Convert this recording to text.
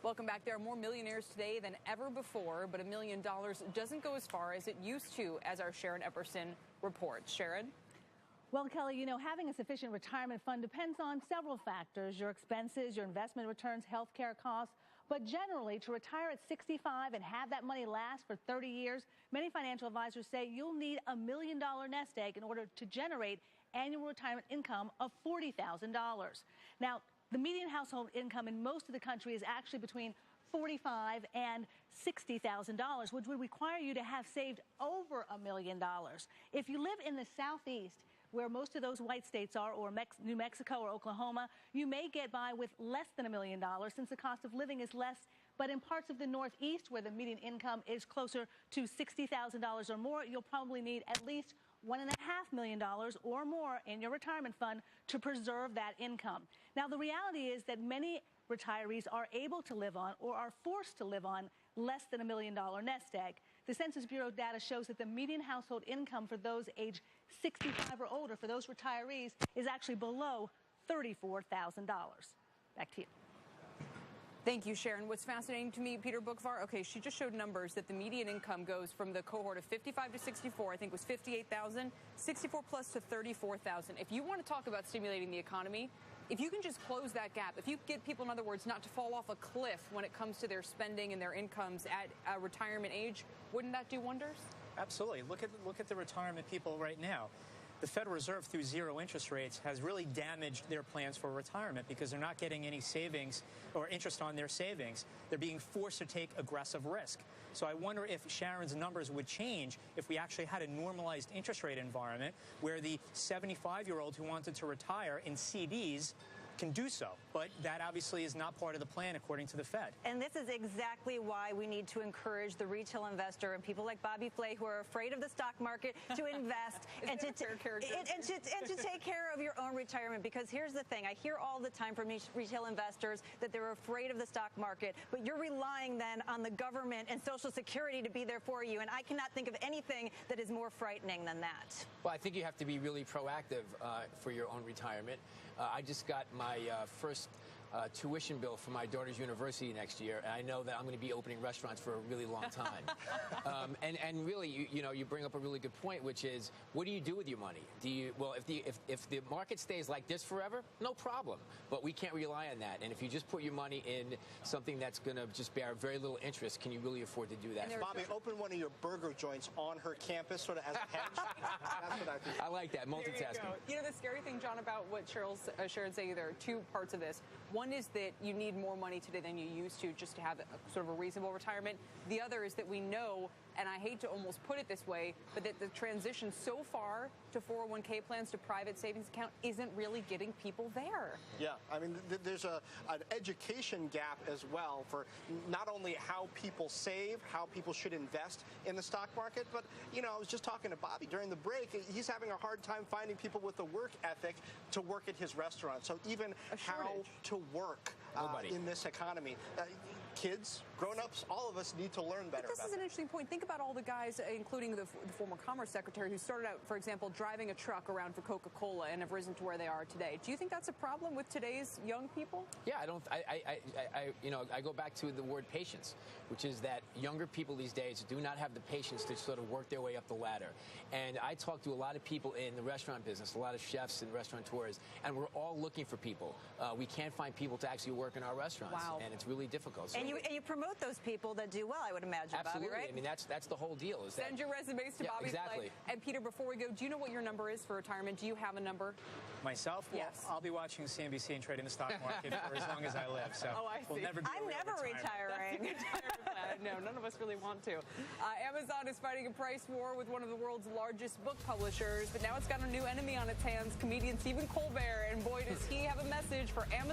Welcome back. There are more millionaires today than ever before, but $1 million doesn't go as far as it used to, as our Sharon Epperson reports. Sharon? Well, Kelly, having a sufficient retirement fund depends on several factors: your expenses, your investment returns, health care costs. But generally, to retire at 65 and have that money last for 30 years, many financial advisors say you'll need $1 million nest egg in order to generate annual retirement income of $40,000. Now, the median household income in most of the country is actually between $45,000 and $60,000, which would require you to have saved over $1 million. If you live in the Southeast, where most of those white states are, or New Mexico or Oklahoma, you may get by with less than $1 million since the cost of living is less. But in parts of the Northeast, where the median income is closer to $60,000 or more, you'll probably need at least $1.5 million or more in your retirement fund to preserve that income. Now, the reality is that many retirees are able to live on, or are forced to live on, less than $1 million nest egg. The Census Bureau data shows that the median household income for those age 65 or older, for those retirees, is actually below $34,000. Back to you. Thank you, Sharon. What's fascinating to me, Peter Bookvar, okay, she just showed numbers that the median income goes from the cohort of 55 to 64, I think was 58,000, 64 plus to 34,000. If you want to talk about stimulating the economy, if you can just close that gap, if you get people, in other words, not to fall off a cliff when it comes to their spending and their incomes at retirement age, wouldn't that do wonders? Absolutely. Look at the retirement people right now. The Federal Reserve, through zero interest rates, has really damaged their plans for retirement because they're not getting any savings or interest on their savings. They're being forced to take aggressive risk. So I wonder if Sharon's numbers would change if we actually had a normalized interest rate environment where the 75-year-old who wanted to retire in CDs can do so. But that obviously is not part of the plan, according to the Fed. And this is exactly why we need to encourage the retail investor and people like Bobby Flay, who are afraid of the stock market, to invest and to take care of your own retirement. Because here's the thing. I hear all the time from retail investors that they're afraid of the stock market, but you're relying then on the government and Social Security to be there for you. And I cannot think of anything that is more frightening than that. Well, I think you have to be really proactive for your own retirement. I just got my first tuition bill for my daughter's university next year, and I know that I'm going to be opening restaurants for a really long time. And really, you bring up a really good point, which is, what do you do with your money? Well, if the market stays like this forever, no problem. But we can't rely on that. And if you just put your money in something that's going to just bear very little interest, can you really afford to do that? Bobby, open one of your burger joints on her campus, sort of as a hedge. That's what I think. I like that, multitasking. You know, the scary thing, John, about what Sharon's saying, there are two parts of this. One is that you need more money today than you used to just to have sort of a reasonable retirement. The other is that we know, and I hate to almost put it this way, but that the transition so far to 401k plans to private savings account isn't really getting people there. Yeah, I mean, there's an education gap as well for not only how people save, how people should invest in the stock market, but, I was just talking to Bobby during the break. He's having a hard time finding people with a work ethic to work at his restaurant. So even how to work in this economy. Kids, grown-ups, all of us need to learn better. But this is an interesting point. Think about all the guys, including the former Commerce Secretary, who started out, for example, driving a truck around for Coca-Cola and have risen to where they are today. Do you think that's a problem with today's young people? Yeah, I go back to the word patience, which is that younger people these days do not have the patience to sort of work their way up the ladder. And I talk to a lot of people in the restaurant business, a lot of chefs and restaurateurs, and we're all looking for people. We can't find people to actually work in our restaurants, and it's really difficult. So and you promote those people that do well, I would imagine, absolutely. Bobby, right? I mean, that's the whole deal. Send your resumes to Bobby exactly. Flay. And Peter, before we go, do you know what your number is for retirement? Do you have a number? Myself? Yes. Well, I'll be watching CNBC and trading the stock market for as long as I live. So I see. We'll never be I'm never retiring. No, none of us really want to. Amazon is fighting a price war with one of the world's largest book publishers, but now it's got a new enemy on its hands, comedian Stephen Colbert. And boy, does he have a message for Amazon.